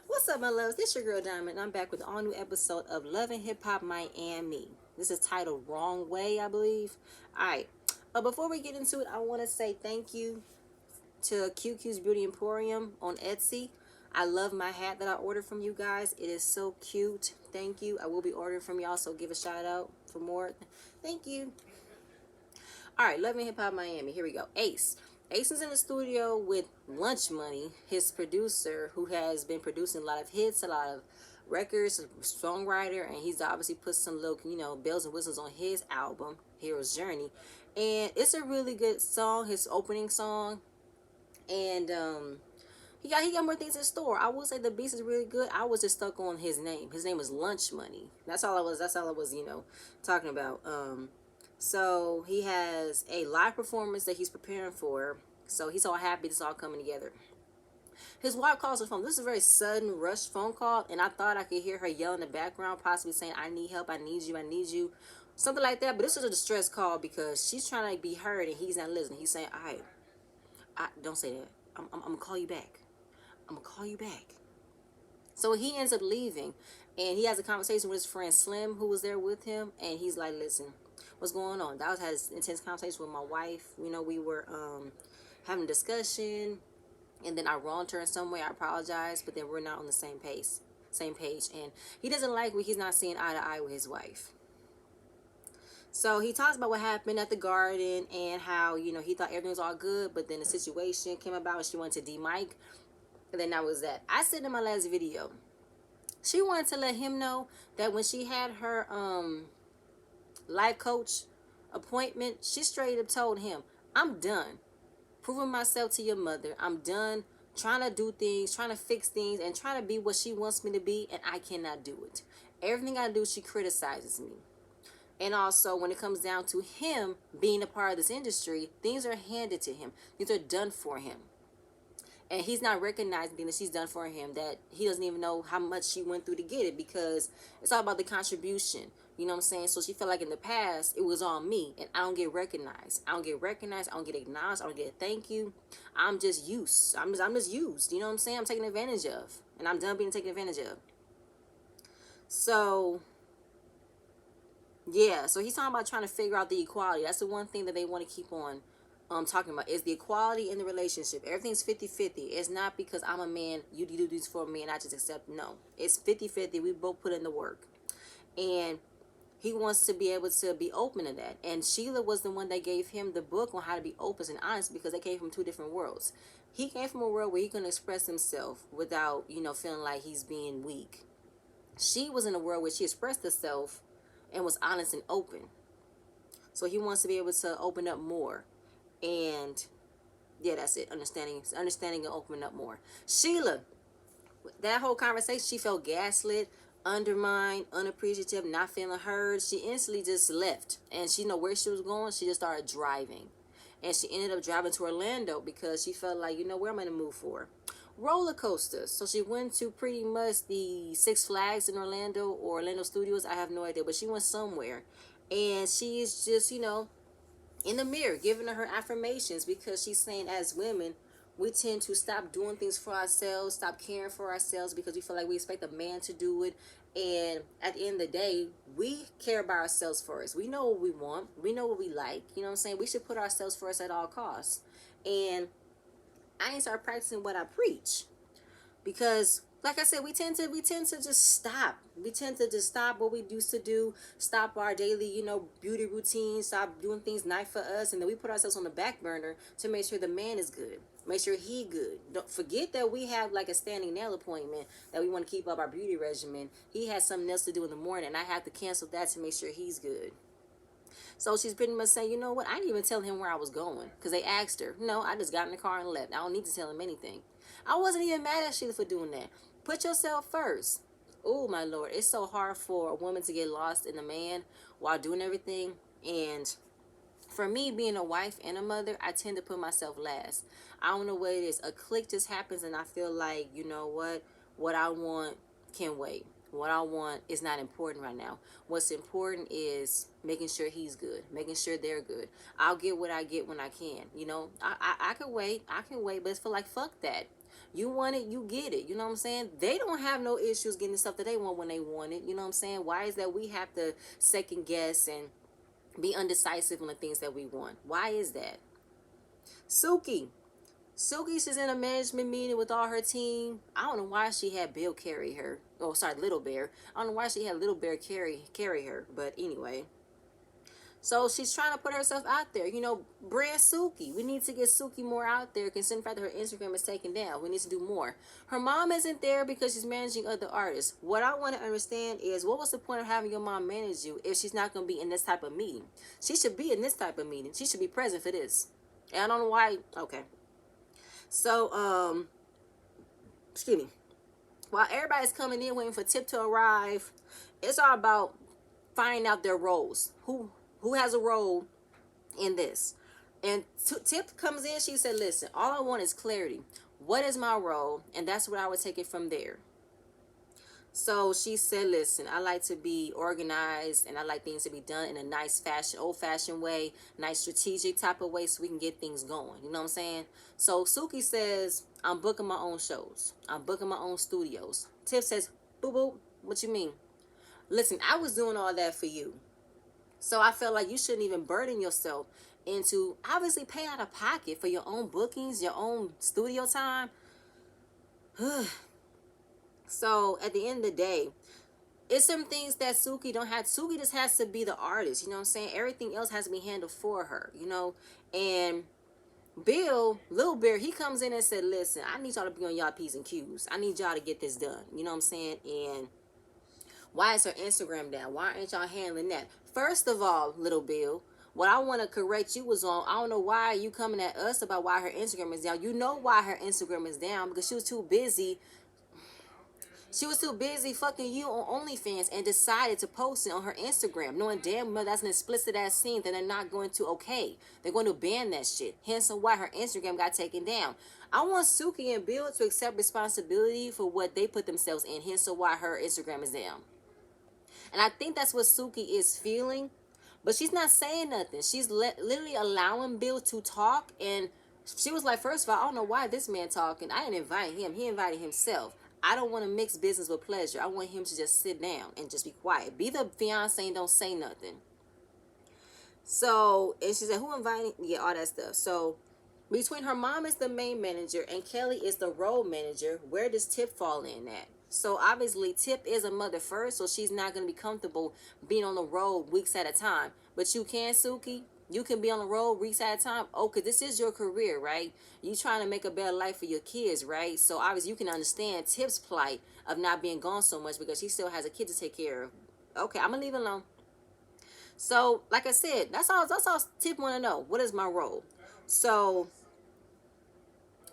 What's up, my loves? This your girl Diamond, and I'm back with an all new episode of Love and Hip Hop Miami. This is titled Wrong Way, I believe. Alright, before we get into it, I want to say thank you to QQ's Beauty Emporium on Etsy. I love my hat that I ordered from you guys. It is so cute. Thank you. I will be ordering from y'all, so give a shout out for more. Thank you. All right, Love and Hip Hop Miami. Here we go. Ace. Ace is in the studio with Lunch Money, his producer, who has been producing a lot of hits, a lot of records, a songwriter, and he's obviously put some little, bells and whistles on his album, Hero's Journey. And it's a really good song, his opening song. And he got more things in store. I will say the beat is really good. I was just stuck on his name. His name was Lunch Money. That's all I was talking about. So he has a live performance that he's preparing for. So he's all happy this all coming together. His wife calls his phone. This is a very sudden, rushed phone call, and I thought I could hear her yell in the background, possibly saying, "I need help, I need you, I need you," something like that. But this is a distress call because she's trying to be heard and he's not listening. He's saying, "All right, don't say that. I'm gonna call you back. I'm gonna call you back." So he ends up leaving, and he has a conversation with his friend Slim, who was there with him, and he's like, "Listen, what's going on?" That was had an intense conversation with my wife. We were having a discussion, and then I wronged her in some way. I apologize, but then we're not on the same page, and he doesn't like me. He's not seeing eye to eye with his wife. So he talks about what happened at the garden and how, he thought everything was all good, but then the situation came about and she wanted to D-Mike. And then that was that. I said in my last video, she wanted to let him know that when she had her life coach appointment, she straight up told him, "I'm done proving myself to your mother. I'm done trying to do things, trying to fix things, and trying to be what she wants me to be, and I cannot do it. Everything I do, she criticizes me." And also, when it comes down to him being a part of this industry, things are handed to him. Things are done for him. And he's not recognizing things that she's done for him, that he doesn't even know how much she went through to get it, because it's all about the contribution. You know what I'm saying? So she felt like in the past, it was on me, and I don't get recognized. I don't get recognized. I don't get acknowledged. I don't get a thank you. I'm just used. I'm just used. You know what I'm saying? I'm taken advantage of. And I'm done being taken advantage of. So yeah, so he's talking about trying to figure out the equality. That's the one thing that they want to keep on talking about, is the equality in the relationship. Everything's 50-50. It's not because I'm a man, you do this for me, and I just accept. No, it's 50-50. We both put in the work. And he wants to be able to be open to that. And Sheila was the one that gave him the book on how to be open and honest, because they came from two different worlds. He came from a world where he couldn't express himself without, feeling like he's being weak. She was in a world where she expressed herself and was honest and open. So he wants to be able to open up more. And yeah, that's it. Understanding and opening up more. Sheila, that whole conversation, she felt gaslit, undermined, unappreciative, not feeling heard. She instantly just left, and she know where she was going. She just started driving, and she ended up driving to Orlando because she felt like, where am I gonna move for? Roller coasters. So she went to pretty much the Six Flags in Orlando, or Orlando Studios. I have no idea, but she went somewhere, and she's just, in the mirror giving her affirmations, because she's saying, as women, we tend to stop doing things for ourselves, stop caring for ourselves, because we feel like we expect a man to do it. And at the end of the day, we care about ourselves first. We know what we want. We know what we like. You know what I'm saying? We should put ourselves first at all costs. And I need to start practicing what I preach, because like I said, we tend to just stop. We tend to just stop what we used to do, stop our daily, beauty routine, stop doing things nice for us, and then we put ourselves on the back burner to make sure the man is good, make sure he good. Don't forget that we have like a standing nail appointment that we want to keep up our beauty regimen. He has something else to do in the morning, and I have to cancel that to make sure he's good. So she's pretty much saying, you know what, I didn't even tell him where I was going, because they asked her. No, I just got in the car and left. I don't need to tell him anything. I wasn't even mad at Sheila for doing that. Put yourself first. Oh, my Lord. It's so hard for a woman to get lost in a man while doing everything. And for me, being a wife and a mother, I tend to put myself last. I don't know what it is. A click just happens, and I feel like, you know what I want can wait. What I want is not important right now. What's important is making sure he's good, making sure they're good. I'll get what I get when I can. I can wait. I can wait, but it's for like, fuck that. You want it, you get it. You know what I'm saying? They don't have no issues getting the stuff that they want when they want it. You know what I'm saying? Why is that we have to second guess and be undecisive on the things that we want? Why is that? Suki. Suki's is in a management meeting with all her team. I don't know why she had Bill carry her. Oh, sorry, Little Bear. I don't know why she had Little Bear carry her. But anyway. So she's trying to put herself out there. You know, brand Suki. We need to get Suki more out there, considering the fact that her Instagram is taken down. We need to do more. Her mom isn't there because she's managing other artists. What I want to understand is, what was the point of having your mom manage you if she's not going to be in this type of meeting? She should be in this type of meeting. She should be present for this. And I don't know why. Okay. So, excuse me. While everybody's coming in waiting for Tip to arrive, it's all about finding out their roles. Who has a role in this? And Tip comes in. She said, "Listen, all I want is clarity. What is my role?" And that's where I would take it from there. So she said, "Listen, I like to be organized and I like things to be done in a nice fashion, old fashioned way, nice strategic type of way so we can get things going." You know what I'm saying? So Suki says, "I'm booking my own shows. I'm booking my own studios." Tip says, "Boo boo, what you mean? Listen, I was doing all that for you. So I felt like you shouldn't even burden yourself into obviously paying out of pocket for your own bookings, your own studio time." So at the end of the day, it's some things that Suki don't have. Suki just has to be the artist. You know what I'm saying? Everything else has to be handled for her, you know? And Bill, Little Bear, he comes in and said, "Listen, I need y'all to be on y'all P's and Q's. I need y'all to get this done." You know what I'm saying? And why is her Instagram down? Why ain't y'all handling that? First of all, Little Bill, what I want to correct you was on, I don't know why you coming at us about why her Instagram is down. You know why her Instagram is down, because she was too busy. She was too busy fucking you on OnlyFans and decided to post it on her Instagram, knowing damn well that's an explicit ass scene that they're not going to okay. They're going to ban that shit. Hence why her Instagram got taken down. I want Suki and Bill to accept responsibility for what they put themselves in. Hence why her Instagram is down. And I think that's what Suki is feeling. But she's not saying nothing. She's literally allowing Bill to talk. And she was like, first of all, I don't know why this man talking. I didn't invite him. He invited himself. I don't want to mix business with pleasure. I want him to just sit down and just be quiet. Be the fiance and don't say nothing. So, and she said, who invited? Yeah, all that stuff. So, between her mom is the main manager and Kelly is the role manager, where does Tip fall in at? So obviously Tip is a mother first, so she's not going to be comfortable being on the road weeks at a time. But you can, Suki. You can be on the road weeks at a time. Oh, because this is your career, right? You trying to make a better life for your kids, right? So obviously you can understand Tip's plight of not being gone so much because she still has a kid to take care of. Okay, I'm going to leave it alone. So, like I said, that's all Tip want to know. What is my role? So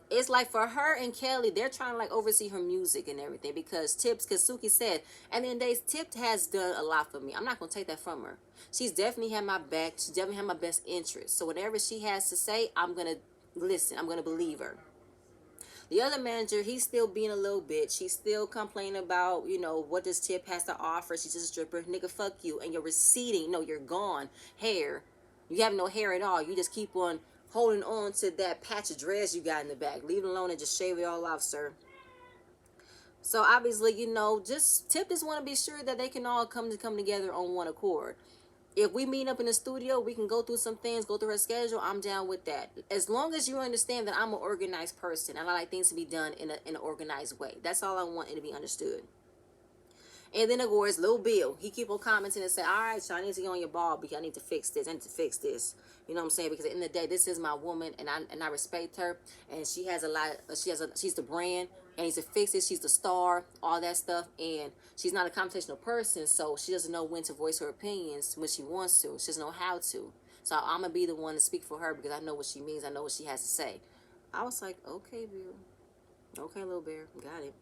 it's like for her and Kelly, they're trying to like oversee her music and everything because Suki said, at the end of the day, Tip has done a lot for me. I'm not going to take that from her. She's definitely had my back. She's definitely had my best interest. So whatever she has to say, I'm going to listen. I'm going to believe her. The other manager, he's still being a little bitch. He's still complaining about, you know, what this Tip has to offer. She's just a stripper. Nigga, fuck you. And you're receding. No, you're gone. Hair. You have no hair at all. You just keep on holding on to that patch of dreads you got in the back. Leave it alone and just shave it all off, sir. So obviously, you know, just Tip just want to be sure that they can all come together on one accord. If we meet up in the studio, we can go through some things, go through her schedule. I'm down with that. As long as you understand that I'm an organized person and I like things to be done in an organized way. That's all I want it to be understood. And then of course, Lil Bill, he keep on commenting and say, "All right, so I need to get on your ball because I need to fix this. I need to fix this." You know what I'm saying? Because at the end of the day, this is my woman, and I respect her, and she has a lot. She's the brand, and needs to fix it. She's the star, all that stuff, and she's not a confrontational person, so she doesn't know when to voice her opinions when she wants to. She doesn't know how to. So I'm gonna be the one to speak for her because I know what she means. I know what she has to say. I was like, okay, Bill. Okay, Lil Bear, got it.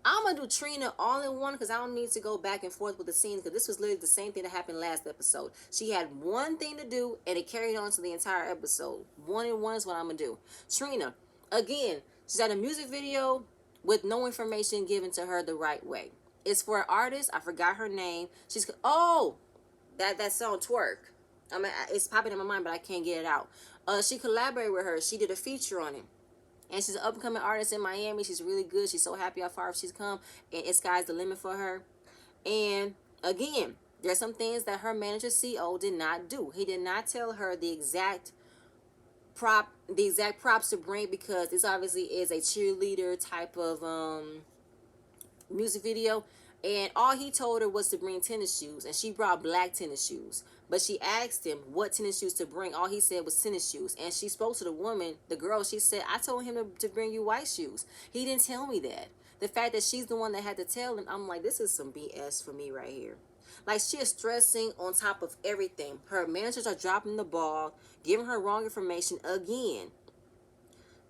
I'm gonna do Trina all in one because I don't need to go back and forth with the scenes because this was literally the same thing that happened last episode. She had one thing to do and it carried on to the entire episode. One in one is what I'm gonna do. Trina, again, she's at a music video with no information given to her the right way. It's for an artist. I forgot her name. That song Twerk. It's popping in my mind, but I can't get it out. She collaborated with her. She did a feature on it. And she's an upcoming artist in Miami. She's really good. She's so happy how far she's come, and it's sky's the limit for her. And again, there's some things that her manager CO did not do. He did not tell her the exact props to bring, because this obviously is a cheerleader type of music video, and all he told her was to bring tennis shoes, and she brought black tennis shoes. But she asked him what tennis shoes to bring. All he said was tennis shoes. And she spoke to the woman, the girl. She said, I told him to bring you white shoes. He didn't tell me that. The fact that she's the one that had to tell him, I'm like, this is some BS for me right here. Like, she is stressing on top of everything. Her managers are dropping the ball, giving her wrong information again.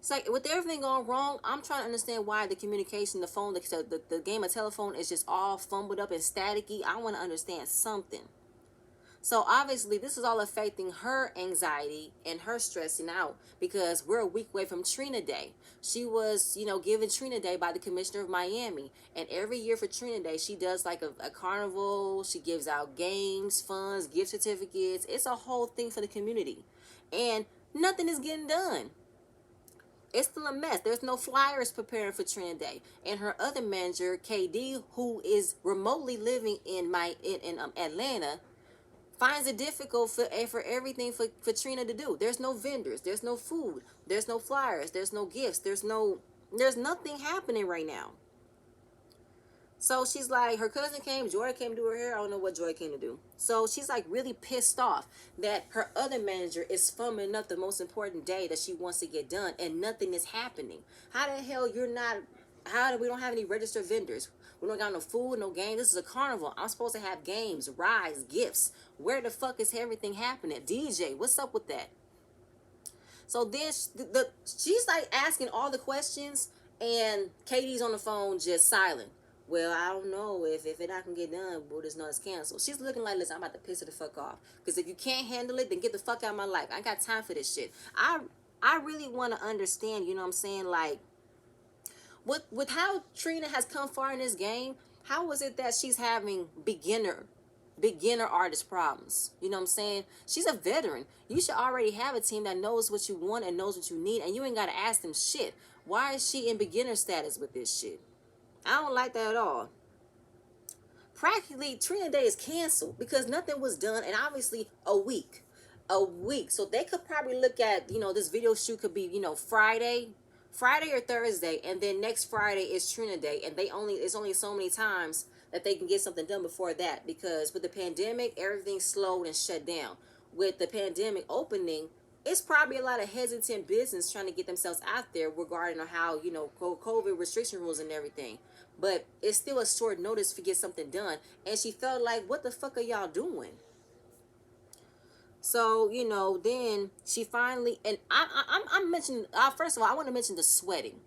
It's like, with everything going wrong, I'm trying to understand why the communication, the phone, the game of telephone is just all fumbled up and staticky. I want to understand something. So obviously, this is all affecting her anxiety and her stressing out, because we're a week away from Trina Day. She was, given Trina Day by the commissioner of Miami. And every year for Trina Day, she does like a carnival. She gives out games, funds, gift certificates. It's a whole thing for the community. And nothing is getting done. It's still a mess. There's no flyers preparing for Trina Day. And her other manager, KD, who is remotely living in Atlanta, finds it difficult for everything for Trina to do. There's no vendors. There's no food. There's no flyers. There's no gifts. There's nothing happening right now. So she's like, her cousin came, Joy came to do her hair. I don't know what Joy came to do. So she's like really pissed off that her other manager is fumbling up the most important day that she wants to get done, and nothing is happening. How the hell we don't have any registered vendors? We don't got no food, no game. This is a carnival. I'm supposed to have games, rides, gifts. Where the fuck is everything happening? DJ, what's up with that? So then she's like asking all the questions, and Katie's on the phone just silent. Well, I don't know if it not can get done, we'll just know it's canceled. She's looking like, listen, I'm about to piss her the fuck off. Because if you can't handle it, then get the fuck out of my life. I ain't got time for this shit. I really want to understand, you know what I'm saying? Like, with how Trina has come far in this game, how is it that she's having beginner artist problems? You know what I'm saying? She's a veteran. You should already have a team that knows what you want and knows what you need, and you ain't got to ask them shit. Why is she in beginner status with this shit? I don't like that at all. Practically, Trina Day is canceled because nothing was done, and obviously a week. So they could probably look at, this video shoot could be, Friday or Thursday, and then next Friday is Trina Day, and it's only so many times that they can get something done before that, because with the pandemic, everything's slowed and shut down. With the pandemic opening, it's probably a lot of hesitant business trying to get themselves out there regarding how, COVID restriction rules and everything. But it's still a short notice to get something done. And she felt like, what the fuck are y'all doing? So, then she finally, and I'm mentioning, first of all, I want to mention the sweating.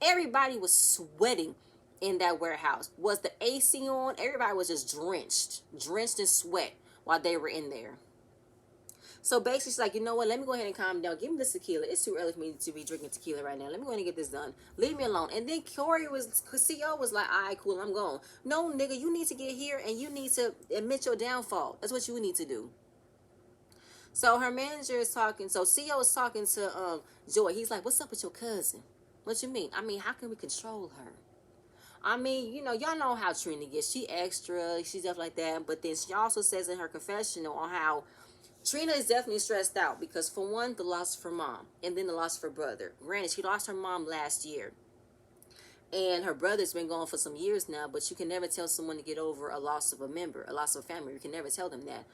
Everybody was sweating in that warehouse. Was the AC on? Everybody was just drenched in sweat while they were in there. So basically, she's like, you know what? Let me go ahead and calm down. Give me this tequila. It's too early for me to be drinking tequila right now. Let me go ahead and get this done. Leave me alone. And then CEO was like, all right, cool, I'm gone. No, nigga, you need to get here and you need to admit your downfall. That's what you need to do. So her manager is talking. So CEO is talking to Joy. He's like, what's up with your cousin? What you mean? I mean, how can we control her? I mean, y'all know how Trina gets. She extra. She's stuff like that. But then she also says in her confessional on how Trina is definitely stressed out because, for one, the loss of her mom, and then the loss of her brother. Granted, she lost her mom last year, and her brother's been gone for some years now, but you can never tell someone to get over a loss of a member, a loss of a family. You can never tell them that.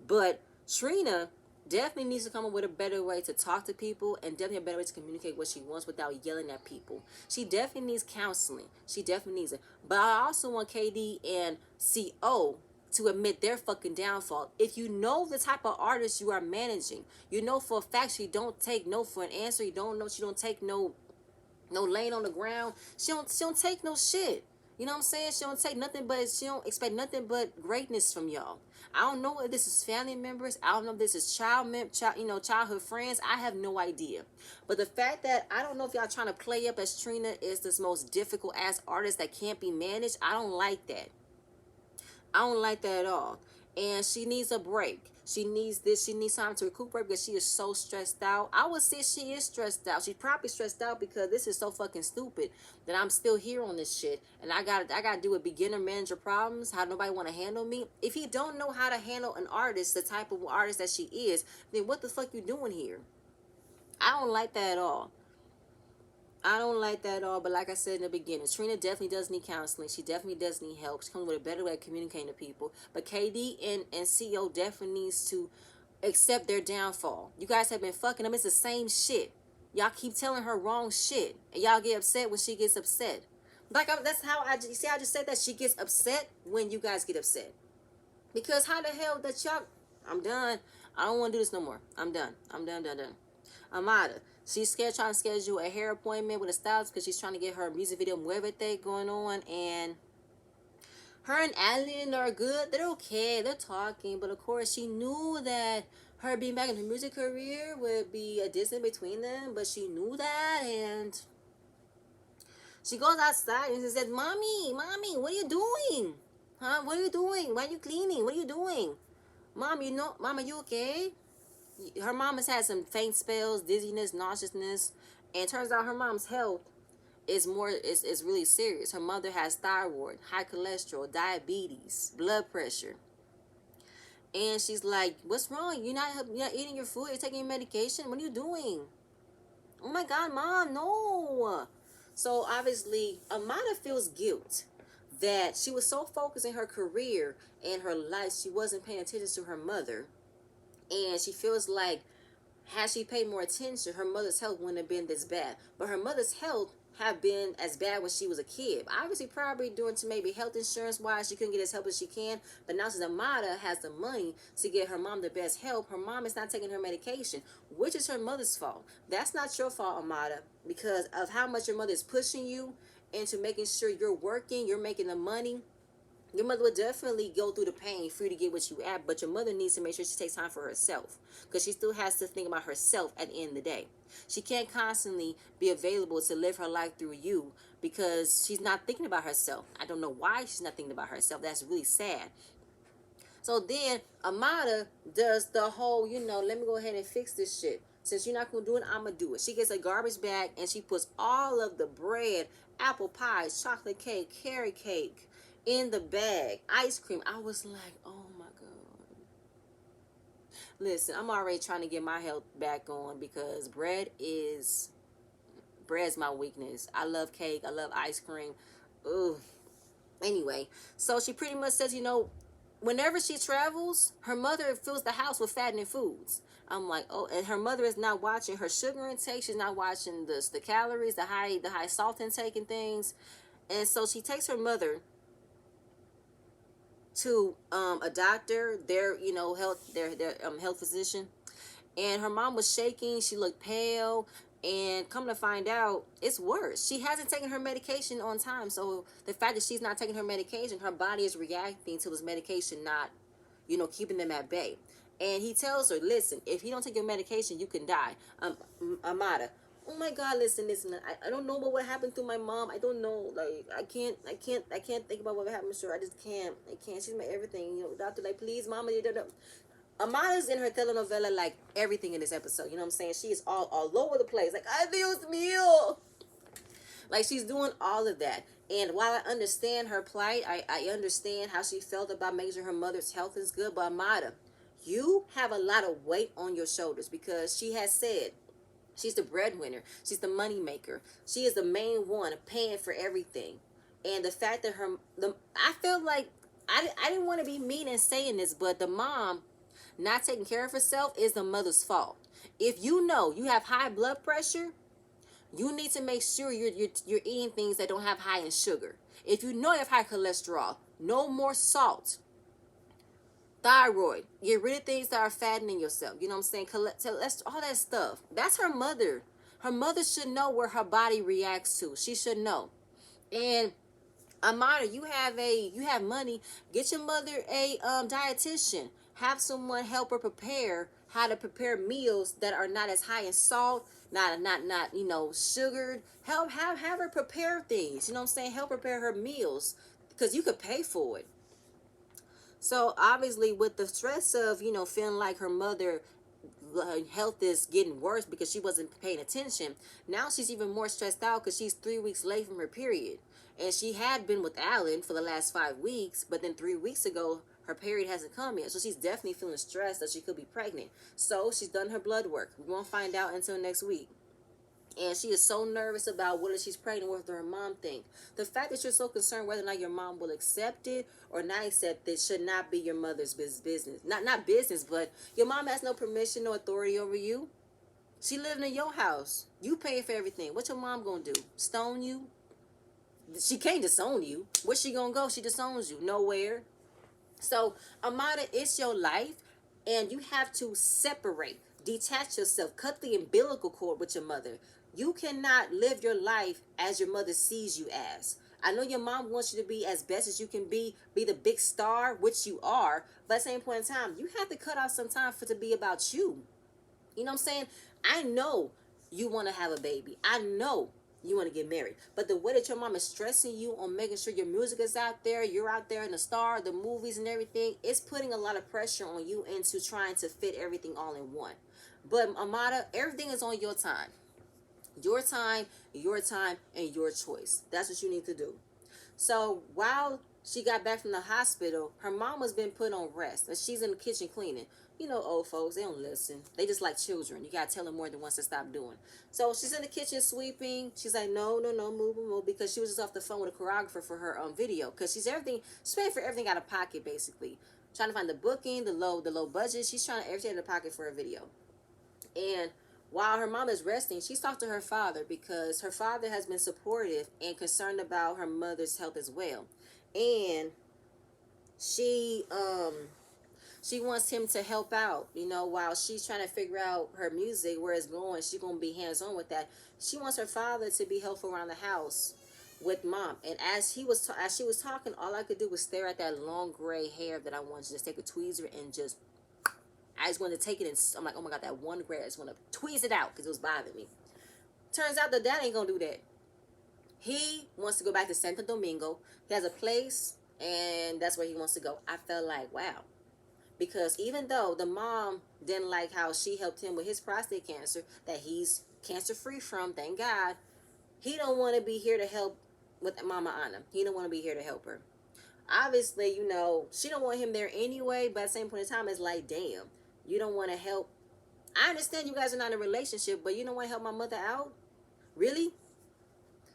But Trina definitely needs to come up with a better way to talk to people, and definitely a better way to communicate what she wants without yelling at people. She definitely needs counseling. She definitely needs it. But I also want KD and CO to admit their fucking downfall. If you know the type of artist you are managing, you know for a fact she don't take no for an answer. You don't know she don't take no laying on the ground. She don't take no shit. You know what I'm saying? She don't expect nothing but greatness from y'all. I don't know if this is family members. I don't know if this is childhood friends. I have no idea. But the fact that I don't know if y'all trying to play up as Trina is this most difficult ass artist that can't be managed, I don't like that. I don't like that at all. and she needs a break. She needs this. She needs time to recuperate because she is so stressed out. I would say she is stressed out. She's probably stressed out because this is so fucking stupid that I'm still here on this shit, and I got to do with beginner manager problems. How nobody want to handle me. If you don't know how to handle an artist, the type of artist that she is, then what the fuck you doing here? I don't like that at all. I don't like that at all, but like I said in the beginning, Trina definitely does need counseling. She definitely does need help. She comes with a better way of communicating to people. But KD and CEO definitely needs to accept their downfall. You guys have been fucking them. It's the same shit. Y'all keep telling her wrong shit, and y'all get upset when she gets upset. That's how you see. I just said that she gets upset when you guys get upset. Because how the hell that y'all? I'm done. I don't want to do this no more. I'm done. I'm done. Done. Done. Amada. She's scared trying to schedule a hair appointment with a stylist because she's trying to get her music video muerte going on. And her and Adeline are good. They're okay. They're talking. But of course, she knew that her being back in her music career would be a distance between them. But she knew that. And she goes outside and she says, Mommy, what are you doing? Huh? What are you doing? Why are you cleaning? What are you doing? Mom, are you okay? Her mom has had some faint spells, dizziness, nauseousness, and turns out her mom's health is really serious. Her mother has thyroid, high cholesterol, diabetes, blood pressure, and she's like, "What's wrong? You're not eating your food. You're taking your medication. What are you doing? Oh my God, Mom, no!" So obviously, Amada feels guilt that she was so focused in her career and her life, she wasn't paying attention to her mother, and she feels like had she paid more attention, her mother's health wouldn't have been this bad. But her mother's health have been as bad when she was a kid. Obviously, probably due to maybe health insurance wise, she couldn't get as help as she can. But now since Amada has the money to get her mom the best help, her mom is not taking her medication, which is her mother's fault. That's not your fault, Amada, because of how much your mother is pushing you into making sure you're working, you're making the money. Your mother would definitely go through the pain for you to get what you have, but your mother needs to make sure she takes time for herself because she still has to think about herself at the end of the day. She can't constantly be available to live her life through you because she's not thinking about herself. I don't know why she's not thinking about herself. That's really sad. So then Amada does the whole, let me go ahead and fix this shit. Since you're not going to do it, I'm going to do it. She gets a garbage bag and she puts all of the bread, apple pies, chocolate cake, carrot cake in the bag, ice cream. I was like, oh my God. Listen, I'm already trying to get my health back on because bread's my weakness. I love cake. I love ice cream. Ugh. Anyway, so she pretty much says, whenever she travels, her mother fills the house with fattening foods. I'm like, oh, and her mother is not watching her sugar intake. She's not watching the calories, the high salt intake and things. And so she takes her mother to a doctor, their health physician, and her mom was shaking. She looked pale, and come to find out, it's worse. She hasn't taken her medication on time. So the fact that she's not taking her medication, her body is reacting to this medication not, keeping them at bay. And he tells her, listen, if you don't take your medication, you can die. Amada, oh my God, listen. I don't know about what happened to my mom. I don't know. Like, I can't think about what happened to her. I just can't. I can't. She's my everything. Doctor, like, please, mama. Amada's in her telenovela like everything in this episode. You know what I'm saying? She is all over the place. Like, ay, Dios mío. Like, she's doing all of that. And while I understand her plight, I understand how she felt about making sure her mother's health is good. But Amada, you have a lot of weight on your shoulders because she has said she's the breadwinner. She's the money maker. She is the main one paying for everything. And the fact that I felt like I didn't want to be mean in saying this, but the mom not taking care of herself is the mother's fault. If you know you have high blood pressure, you need to make sure you're eating things that don't have high in sugar. If you know you have high cholesterol, no more salt. Thyroid, get rid of things that are fattening yourself. You know what I'm saying? All that stuff. That's her mother. Her mother should know where her body reacts to. She should know. And Amada, you have money. Get your mother a dietitian. Have someone help her prepare how to prepare meals that are not as high in salt, not sugared. Have her prepare things. You know what I'm saying? Help prepare her meals because you could pay for it. So obviously, with the stress of feeling like her mother health is getting worse because she wasn't paying attention, now she's even more stressed out because she's 3 weeks late from her period, and she had been with Alan for the last 5 weeks, but then 3 weeks ago her period hasn't come yet, so she's definitely feeling stressed that she could be pregnant. So she's done her blood work. We won't find out until next week. And she is so nervous about whether she's pregnant, what her mom think. The fact that you're so concerned whether or not your mom will accept it or not accept it should not be your mother's business. Not business, but your mom has no permission, no authority over you. She living in your house. You paying for everything. What your mom gonna do? Stone you? She can't disown you. Where she gonna go? She disowns you. Nowhere. So, Amada, it's your life, and you have to separate, detach yourself, cut the umbilical cord with your mother. You cannot live your life as your mother sees you as. I know your mom wants you to be as best as you can be the big star, which you are, but at the same point in time, you have to cut off some time for it to be about you. You know what I'm saying? I know you want to have a baby. I know you want to get married. But the way that your mom is stressing you on making sure your music is out there, you're out there in the star, the movies and everything, it's putting a lot of pressure on you into trying to fit everything all in one. But Amada, everything is on your time. Your time, and your choice. That's what you need to do. So while she got back from the hospital, her mama's been put on rest, and she's in the kitchen cleaning. You know, old folks, they don't listen. They just like children. You gotta tell them more than once to stop doing. So she's in the kitchen sweeping. She's like, no, no, no, move, because she was just off the phone with a choreographer for her video. Because she's paying for everything out of pocket, basically. Trying to find the booking, the low budget. She's trying to everything out of pocket for a video. And while her mom is resting, she's talked to her father because her father has been supportive and concerned about her mother's health as well. And she she wants him to help out, while she's trying to figure out her music, where it's going. She's going to be hands-on with that. She wants her father to be helpful around the house with mom. And as she was talking, all I could do was stare at that long gray hair that I wanted to just take a tweezer and I just wanted to take it, and I'm like, oh my God, that one gray, I just want to tweeze it out because it was bothering me. Turns out that ain't going to do that. He wants to go back to Santo Domingo. He has a place, and that's where he wants to go. I felt like, wow. Because even though the mom didn't like how she helped him with his prostate cancer, that he's cancer-free from, thank God, he don't want to be here to help with Mama Anna. He don't want to be here to help her. Obviously, she don't want him there anyway, but at the same point in time, it's like, damn, you don't want to help. I understand you guys are not in a relationship, but you don't want to help my mother out? Really?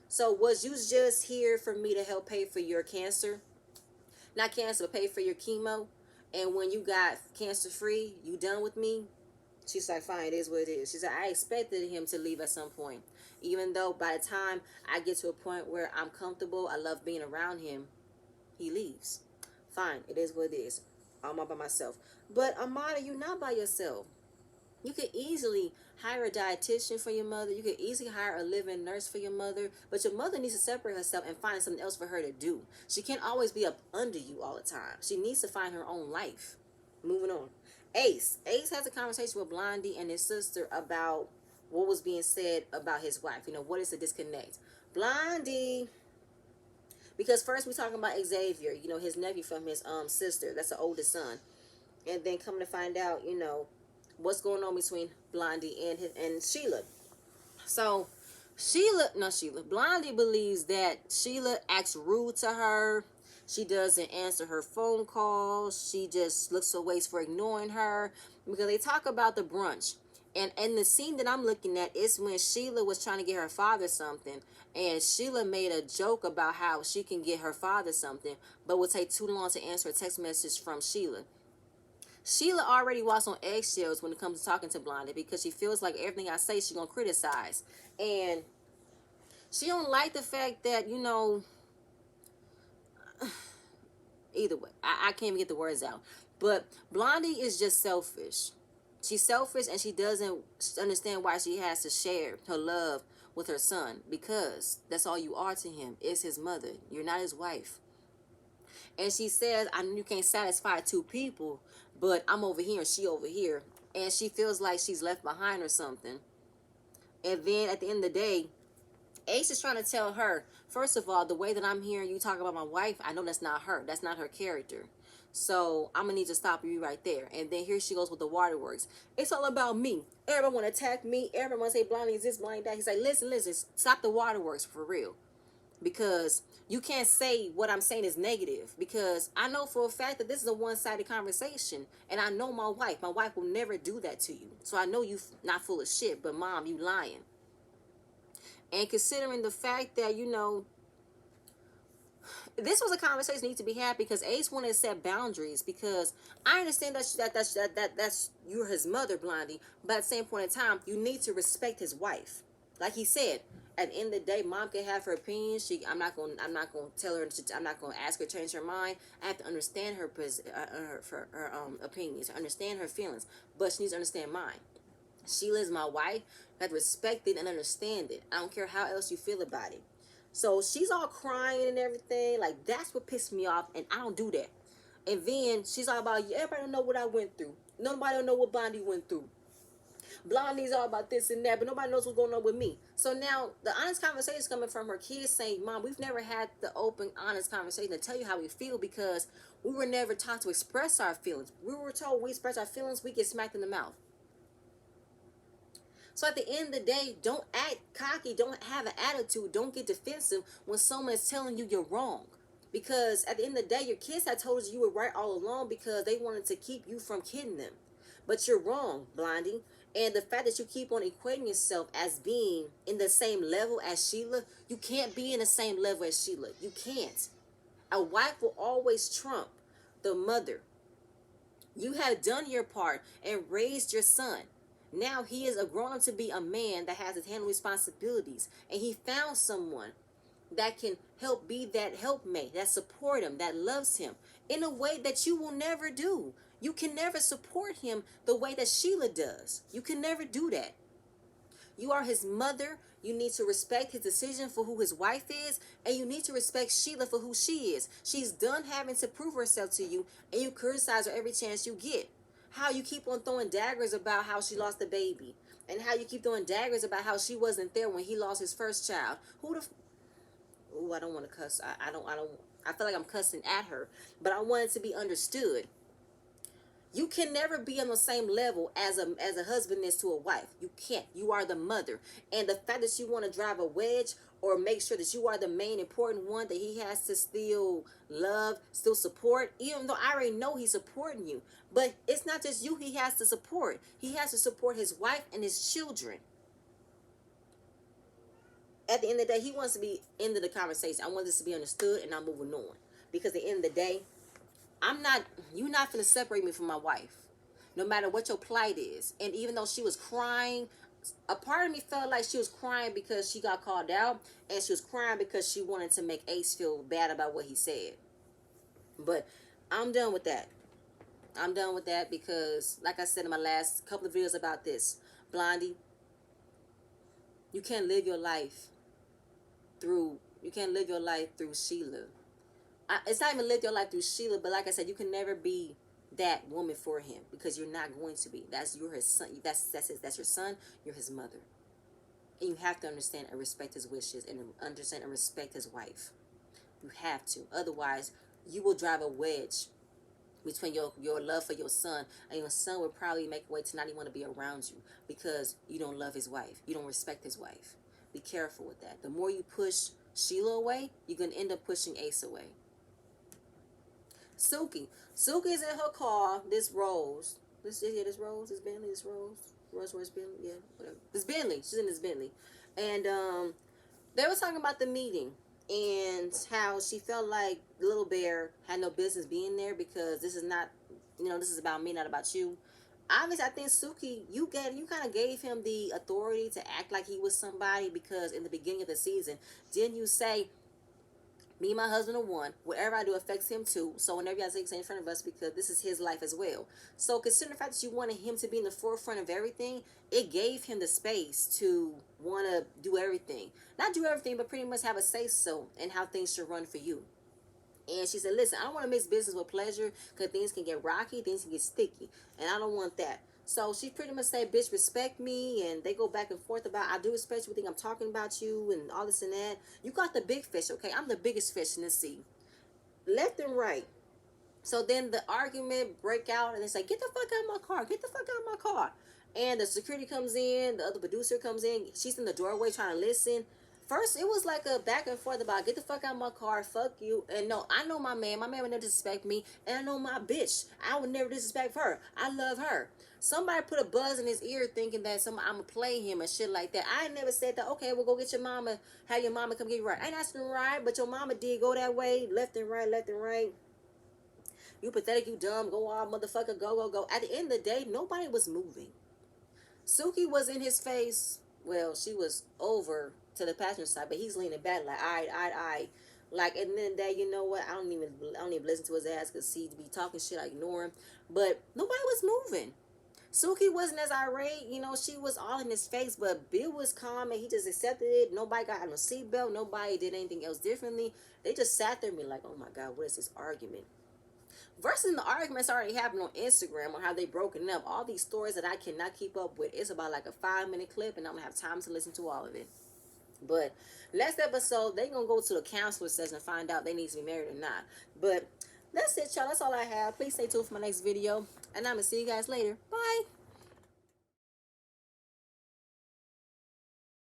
So was you just here for me to help pay for your cancer? Not cancer, but pay for your chemo? And when you got cancer free, you done with me? She's like, fine, it is what it is. She's like, I expected him to leave at some point. Even though by the time I get to a point where I'm comfortable, I love being around him, he leaves. Fine, it is what it is. I'm all by myself. But Amada, you're not by yourself. You could easily hire a dietitian for your mother. You could easily hire a living nurse for your mother. But your mother needs to separate herself and find something else for her to do. She can't always be up under you all the time. She needs to find her own life. Moving on. Ace has a conversation with Blondie and his sister about what was being said about his wife. What is the disconnect? Blondie, because first we're talking about Xavier, his nephew from his sister. That's the oldest son. And then coming to find out, what's going on between Blondie and Sheila. So Blondie believes that Sheila acts rude to her. She doesn't answer her phone calls. She just looks away for ignoring her. Because they talk about the brunch. And the scene that I'm looking at is when Sheila was trying to get her father something. And Sheila made a joke about how she can get her father something, but would take too long to answer a text message from Sheila. Sheila already walks on eggshells when it comes to talking to Blondie because she feels like everything I say she's going to criticize. And she don't like the fact that, either way, I can't even get the words out. But Blondie is just selfish. She's selfish, and she doesn't understand why she has to share her love with her son, because that's all you are to him, is his mother. You're not his wife. And she says, I know you can't satisfy two people, but I'm over here and she over here. And she feels like she's left behind or something. And then at the end of the day, Ace is trying to tell her, first of all, the way that I'm hearing you talk about my wife, I know that's not her. That's not her character. So I'm gonna need to stop you right there. And then here she goes with the waterworks. It's all about me. Everyone wanna attack me. Everyone wanna say Blondie is this, Blondie that. He's like, listen, listen, stop the waterworks for real. Because you can't say what I'm saying is negative. Because I know for a fact that this is a one-sided conversation. And I know my wife. My wife will never do that to you. So I know you not full of shit, but mom, you lying. And considering the fact that, this was a conversation that needs to be had because Ace wanted to set boundaries because I understand that's you're his mother, Blondie, but at the same point in time, you need to respect his wife. Like he said, at the end of the day, mom can have her opinion. I'm not gonna tell her. I'm not gonna ask her to change her mind. I have to understand her opinions, understand her feelings, but she needs to understand mine. Sheila is my wife. I have to respect it and understand it. I don't care how else you feel about it. So she's all crying and everything. Like, that's what pissed me off, and I don't do that. And then she's all about, yeah, everybody don't know what I went through. Nobody don't know what Blondie went through. Blondie's all about this and that, but nobody knows what's going on with me. So now the honest conversation is coming from her kids saying, Mom, we've never had the open, honest conversation to tell you how we feel because we were never taught to express our feelings. We were told we express our feelings, we get smacked in the mouth. So at the end of the day, don't act cocky, don't have an attitude, don't get defensive when someone is telling you you're wrong. Because at the end of the day, your kids had told you were right all along because they wanted to keep you from kidding them. But you're wrong, Blondie. And the fact that you keep on equating yourself as being in the same level as Sheila, you can't be in the same level as Sheila. You can't. A wife will always trump the mother. You have done your part and raised your son. Now he is a grown up to be a man that has to handle responsibilities. And he found someone that can help be that helpmate, that support him, that loves him in a way that you will never do. You can never support him the way that Sheila does. You can never do that. You are his mother. You need to respect his decision for who his wife is, and you need to respect Sheila for who she is. She's done having to prove herself to you, and you criticize her every chance you get. How you keep on throwing daggers about how she lost the baby, and how you keep throwing daggers about how she wasn't there when he lost his first child. Who the? Oh, I don't want to cuss. I don't. I don't. I feel like I'm cussing at her, but I want it to be understood. You can never be on the same level as a husband is to a wife. You can't. You are the mother. And the fact that you want to drive a wedge or make sure that you are the main important one that he has to still love, still support, even though I already know he's supporting you. But it's not just you he has to support. He has to support his wife and his children. At the end of the day, he wants to be into the conversation. I want this to be understood and I'm moving on. Because at the end of the day, you're not going to separate me from my wife. No matter what your plight is. And even though she was crying, a part of me felt like she was crying because she got called out. And she was crying because she wanted to make Ace feel bad about what he said. But I'm done with that. I'm done with that because, like I said in my last couple of videos about this, Blondie, you can't live your life through Sheila. It's not even live your life through Sheila, but like I said, you can never be that woman for him because you're not going to be. You're his son. That's your son. You're his mother, and you have to understand and respect his wishes and understand and respect his wife. You have to. Otherwise, you will drive a wedge between your love for your son, and your son will probably make a way to not even want to be around you because you don't love his wife. You don't respect his wife. Be careful with that. The more you push Sheila away, you're going to end up pushing Ace away. Suki. Suki's in her car. This Rose. This Bentley. This Rose. Rolls Royce Bentley. Yeah, whatever. This Bentley. She's in this Bentley, and they were talking about the meeting and how she felt like Little Bear had no business being there because this is not, this is about me, not about you. Obviously, I think Suki, you kind of gave him the authority to act like he was somebody because in the beginning of the season, didn't you say, me and my husband are one. Whatever I do affects him too. So whenever y'all say in front of us, because this is his life as well. So considering the fact that you wanted him to be in the forefront of everything, it gave him the space to want to do everything. Not do everything, but pretty much have a say-so in how things should run for you. And she said, listen, I don't want to mix business with pleasure because things can get rocky, things can get sticky. And I don't want that. So she pretty much said, bitch, respect me. And they go back and forth about, I do respect you. We think I'm talking about you and all this and that. You got the big fish, okay? I'm the biggest fish in the sea. Left and right. So then the argument break out, and they say, "Get the fuck out of my car! Get the fuck out of my car!" And the security comes in, the other producer comes in. She's in the doorway trying to listen. First, it was like a back and forth about get the fuck out of my car, fuck you. And no, I know my man. My man would never disrespect me. And I know my bitch. I would never disrespect her. I love her. Somebody put a buzz in his ear thinking that I'm going to play him and shit like that. I never said that, okay, well, go get your mama. Have your mama come get you right. I ain't asking right, but your mama did go that way, left and right, left and right. You pathetic, you dumb, go on, motherfucker, go, go, go. At the end of the day, nobody was moving. Suki was in his face. Well, she was over to the passenger side, but he's leaning back like, all right. Like, and then that, you know what? I don't even listen to his ass because he be talking shit. I ignore him. But nobody was moving. Suki wasn't as irate, you know, she was all in his face, but Bill was calm and he just accepted it. Nobody got on a seatbelt. Nobody did anything else differently. They just sat there and be like, oh my God, what is this argument? Versus the arguments already happened on Instagram on how they broken up. All these stories that I cannot keep up with. It's about like a 5-minute clip, and I'm gonna have time to listen to all of it. But next episode, they gonna go to the counselor session and find out they need to be married or not. But that's it, y'all. That's all I have. Please stay tuned for my next video, and I'm gonna see you guys later. Bye.